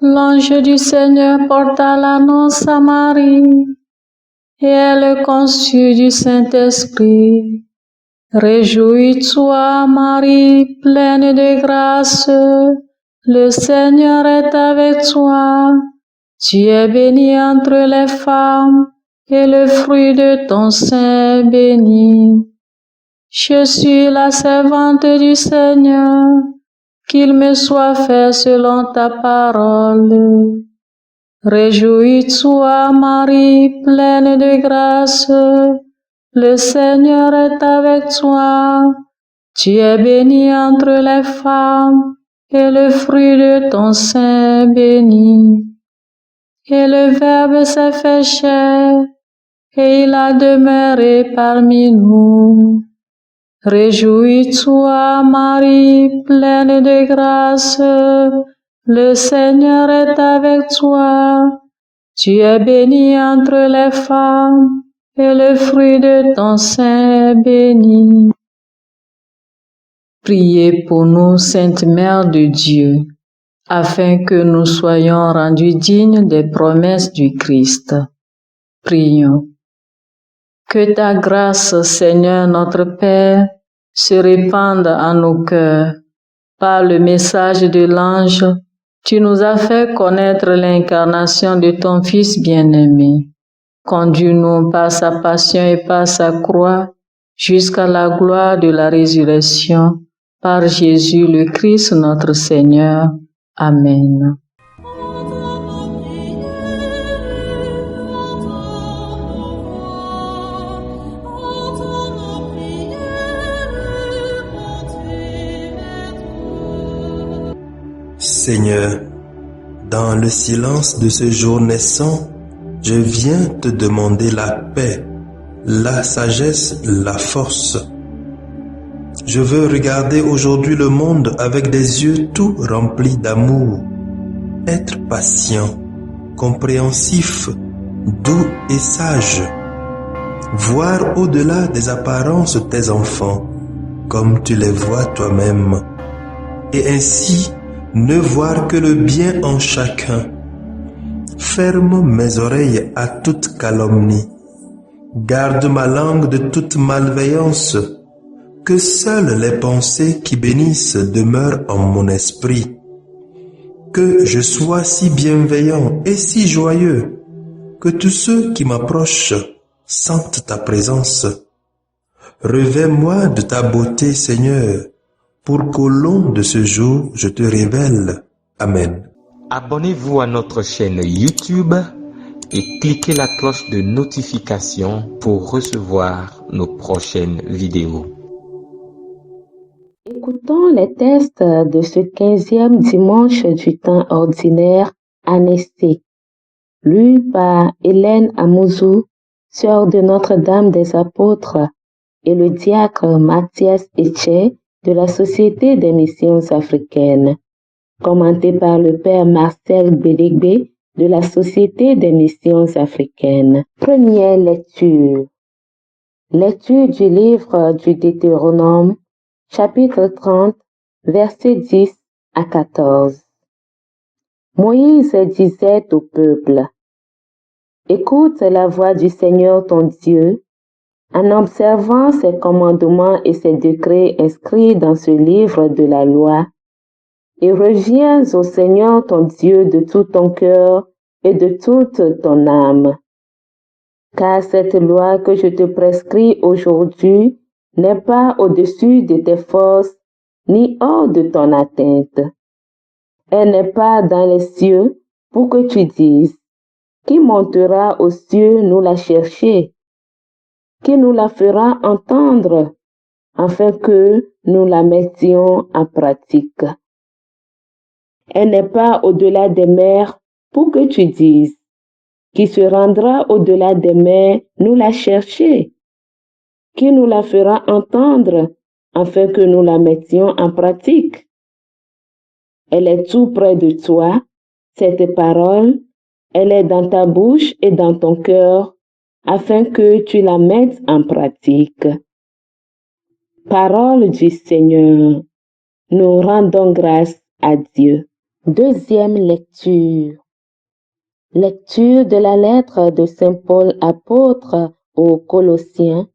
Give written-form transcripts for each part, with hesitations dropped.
L'ange du Seigneur porta l'annonce à Marie, et elle conçut du Saint-Esprit. Réjouis-toi, Marie, pleine de grâce, le Seigneur est avec toi. Tu es bénie entre les femmes, et le fruit de ton sein est béni. Je suis la servante du Seigneur, qu'il me soit fait selon ta parole. Réjouis-toi, Marie, pleine de grâce, le Seigneur est avec toi. Tu es bénie entre les femmes, et le fruit de ton sein est béni. Et le Verbe s'est fait chair, et il a demeuré parmi nous. Réjouis-toi, Marie, pleine de grâce, le Seigneur est avec toi. Tu es bénie entre les femmes, et le fruit de ton sein est béni. Priez pour nous, Sainte Mère de Dieu, afin que nous soyons rendus dignes des promesses du Christ. Prions. Que ta grâce, Seigneur notre Père, se répande en nos cœurs. Par le message de l'ange, tu nous as fait connaître l'incarnation de ton Fils bien-aimé. Conduis-nous par sa passion et par sa croix jusqu'à la gloire de la résurrection, par Jésus le Christ notre Seigneur. Amen. Seigneur, dans le silence de ce jour naissant, je viens te demander la paix, la sagesse, la force. Je veux regarder aujourd'hui le monde avec des yeux tout remplis d'amour, être patient, compréhensif, doux et sage, voir au-delà des apparences tes enfants, comme tu les vois toi-même, et ainsi ne voir que le bien en chacun. Ferme mes oreilles à toute calomnie. Garde ma langue de toute malveillance. Que seules les pensées qui bénissent demeurent en mon esprit. Que je sois si bienveillant et si joyeux, que tous ceux qui m'approchent sentent ta présence. Revêts-moi de ta beauté, Seigneur, pour qu'au long de ce jour, je te révèle. Amen. Abonnez-vous à notre chaîne YouTube et cliquez la cloche de notification pour recevoir nos prochaines vidéos. Écoutons les textes de ce 15e dimanche du temps ordinaire année C, lu par Hélène Amouzou, sœur de Notre-Dame des Apôtres, et le diacre Mathias Etche de la Société des Missions africaines, commenté par le père Marcel Bélégbé de la Société des Missions africaines. Première lecture. Lecture du livre du Deutéronome, chapitre 30, versets 10 à 14. Moïse disait au peuple: Écoute la voix du Seigneur ton Dieu, en observant ses commandements et ses décrets inscrits dans ce livre de la loi, et reviens au Seigneur ton Dieu de tout ton cœur et de toute ton âme. Car cette loi que je te prescris aujourd'hui n'est pas au-dessus de tes forces, ni hors de ton atteinte. Elle n'est pas dans les cieux pour que tu dises: Qui montera aux cieux nous la chercher? Qui nous la fera entendre, afin que nous la mettions en pratique? Elle n'est pas au-delà des mers pour que tu dises: qui se rendra au-delà des mers nous la chercher, qui nous la fera entendre afin que nous la mettions en pratique. Elle est tout près de toi, cette parole, elle est dans ta bouche et dans ton cœur, afin que tu la mettes en pratique. Parole du Seigneur, nous rendons grâce à Dieu. Deuxième lecture. Lecture de la lettre de Saint Paul apôtre aux Colossiens,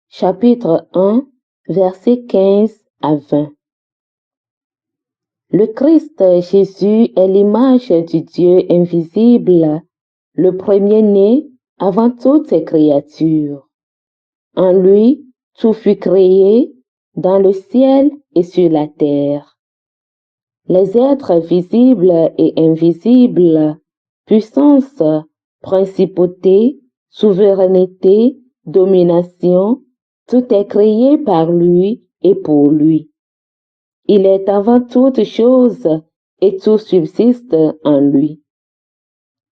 chapitre 1, versets 15 à 20. Le Christ Jésus est l'image du Dieu invisible, le premier-né avant toutes ces créatures. En lui, tout fut créé dans le ciel et sur la terre. Les êtres visibles et invisibles, puissance, principauté, souveraineté, domination, tout est créé par lui et pour lui. Il est avant toute chose et tout subsiste en lui.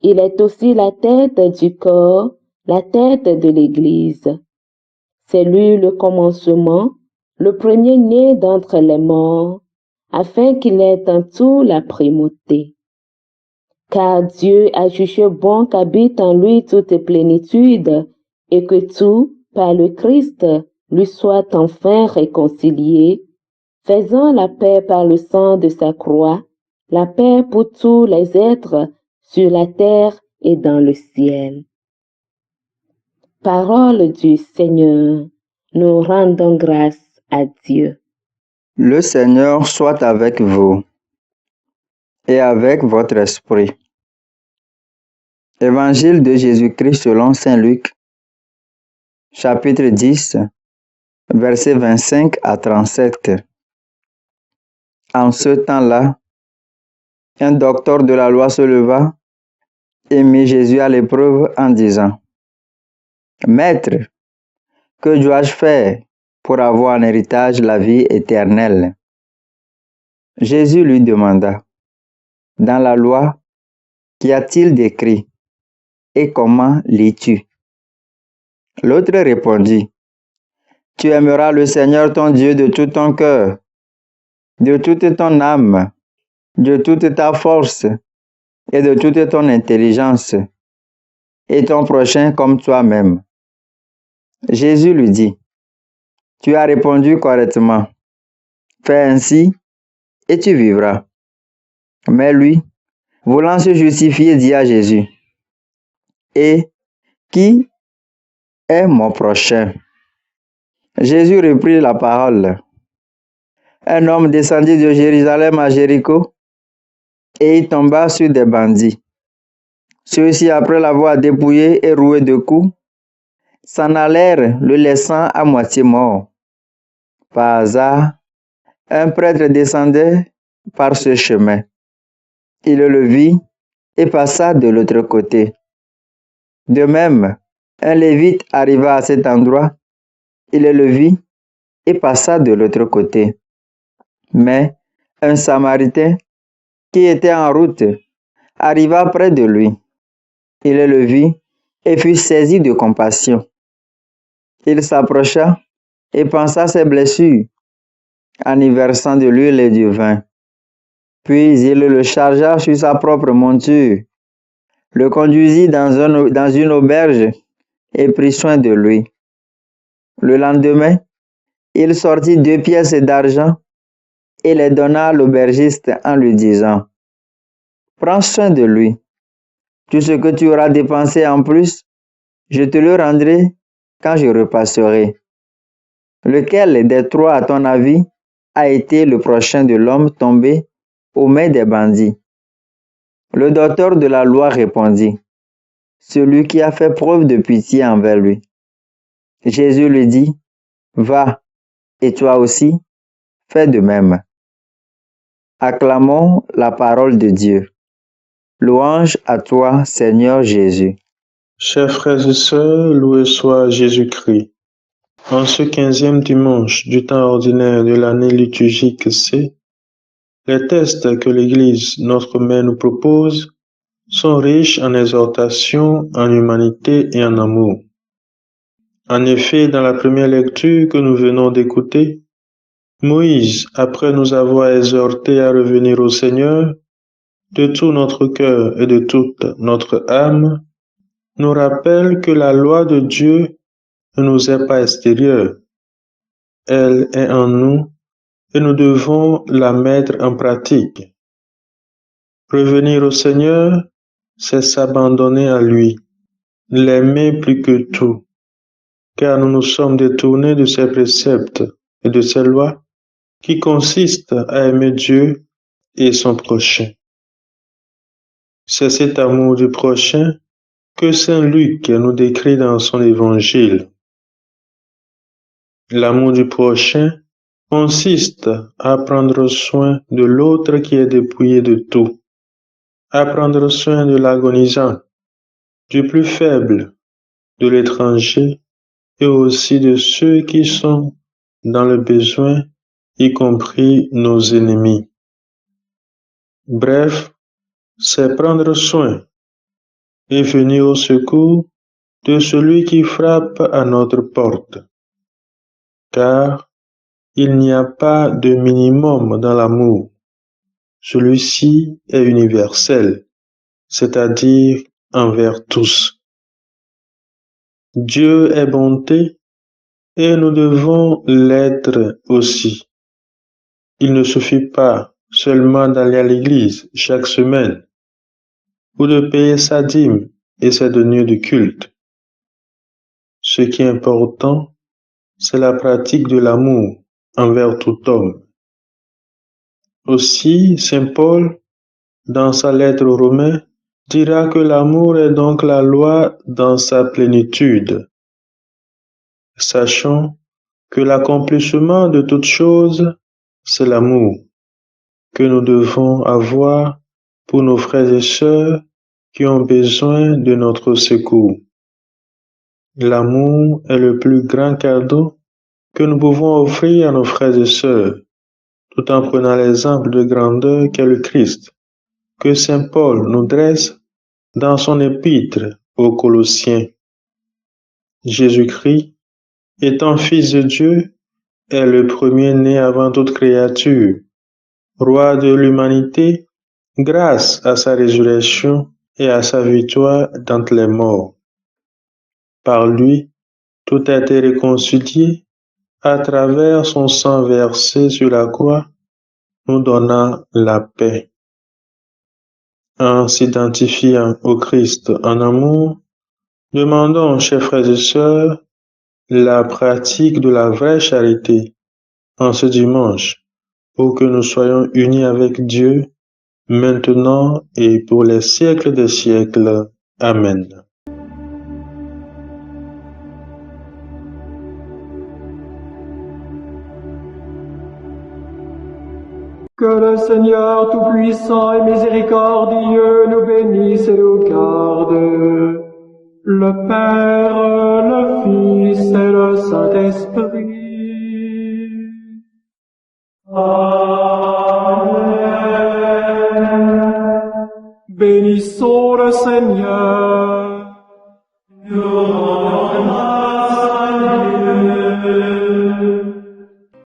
Il est aussi la tête du corps, la tête de l'Église. C'est lui le commencement, le premier-né d'entre les morts, afin qu'il ait en tout la primauté. Car Dieu a jugé bon qu'habite en lui toute plénitude, et que tout, par le Christ, lui soit enfin réconcilié, faisant la paix par le sang de sa croix, la paix pour tous les êtres sur la terre et dans le ciel. Parole du Seigneur, nous rendons grâce à Dieu. Le Seigneur soit avec vous et avec votre esprit. Évangile de Jésus-Christ selon Saint Luc, chapitre 10, versets 25 à 37. En ce temps-là, un docteur de la loi se leva et mit Jésus à l'épreuve en disant: Maître, que dois-je faire pour avoir en héritage la vie éternelle? Jésus lui demanda: Dans la loi, qu'y a-t-il d'écrit et comment lis-tu? L'autre répondit: Tu aimeras le Seigneur ton Dieu de tout ton cœur, de toute ton âme, de toute ta force et de toute ton intelligence, et ton prochain comme toi-même. Jésus lui dit: Tu as répondu correctement. Fais ainsi et tu vivras. Mais lui, voulant se justifier, dit à Jésus: Et qui est mon prochain? Jésus reprit la parole. Un homme descendit de Jérusalem à Jéricho et il tomba sur des bandits. Ceux-ci, après l'avoir dépouillé et roué de coups, s'en allèrent, le laissant à moitié mort. Par hasard, un prêtre descendait par ce chemin. Il le vit et passa de l'autre côté. De même, un lévite arriva à cet endroit. Il le vit et passa de l'autre côté. Mais un Samaritain qui était en route arriva près de lui. Il le vit et fut saisi de compassion. Il s'approcha et pansa ses blessures en y versant de l'huile et du vin. Puis il le chargea sur sa propre monture, le conduisit dans une auberge et prit soin de lui. Le lendemain, il sortit 2 pièces d'argent et les donna à l'aubergiste en lui disant: Prends soin de lui. Tout ce que tu auras dépensé en plus, je te le rendrai quand je repasserai. Lequel des 3, à ton avis, a été le prochain de l'homme tombé aux mains des bandits? Le docteur de la loi répondit: Celui qui a fait preuve de pitié envers lui. Jésus lui dit: Va, et toi aussi, fais de même. Acclamons la parole de Dieu. Louange à toi, Seigneur Jésus. Chers frères et sœurs, loué soit Jésus-Christ. En ce 15e dimanche du temps ordinaire de l'année liturgique C, les textes que l'Église, notre Mère, nous propose sont riches en exhortation, en humanité et en amour. En effet, dans la première lecture que nous venons d'écouter, Moïse, après nous avoir exhortés à revenir au Seigneur, de tout notre cœur et de toute notre âme, nous rappelle que la loi de Dieu ne nous est pas extérieure. Elle est en nous et nous devons la mettre en pratique. Revenir au Seigneur, c'est s'abandonner à lui, l'aimer plus que tout, car nous nous sommes détournés de ses préceptes et de ses lois qui consistent à aimer Dieu et son prochain. C'est cet amour du prochain que saint Luc nous décrit dans son évangile. L'amour du prochain consiste à prendre soin de l'autre qui est dépouillé de tout, à prendre soin de l'agonisant, du plus faible, de l'étranger et aussi de ceux qui sont dans le besoin, y compris nos ennemis. Bref, c'est prendre soin et venir au secours de celui qui frappe à notre porte. Car il n'y a pas de minimum dans l'amour. Celui-ci est universel, c'est-à-dire envers tous. Dieu est bonté et nous devons l'être aussi. Il ne suffit pas seulement d'aller à l'église chaque semaine ou de payer sa dîme et ses deniers de culte. Ce qui est important, c'est la pratique de l'amour envers tout homme. Aussi, saint Paul, dans sa lettre aux Romains, dira que l'amour est donc la loi dans sa plénitude. Sachons que l'accomplissement de toute chose, c'est l'amour que nous devons avoir pour nos frères et sœurs qui ont besoin de notre secours. L'amour est le plus grand cadeau que nous pouvons offrir à nos frères et sœurs, tout en prenant l'exemple de grandeur qu'est le Christ, que saint Paul nous dresse dans son épître aux Colossiens. Jésus-Christ, étant Fils de Dieu, est le premier-né avant toute créature, roi de l'humanité, grâce à sa résurrection et à sa victoire d'entre les morts. Par lui, tout a été réconcilié à travers son sang versé sur la croix, nous donnant la paix. En s'identifiant au Christ en amour, demandons, chers frères et sœurs, la pratique de la vraie charité en ce dimanche pour que nous soyons unis avec Dieu maintenant et pour les siècles des siècles. Amen. Que le Seigneur Tout-Puissant et Miséricordieux nous bénisse et nous garde, le Père, le Fils et le Saint-Esprit. Amen. Bénissons le Seigneur.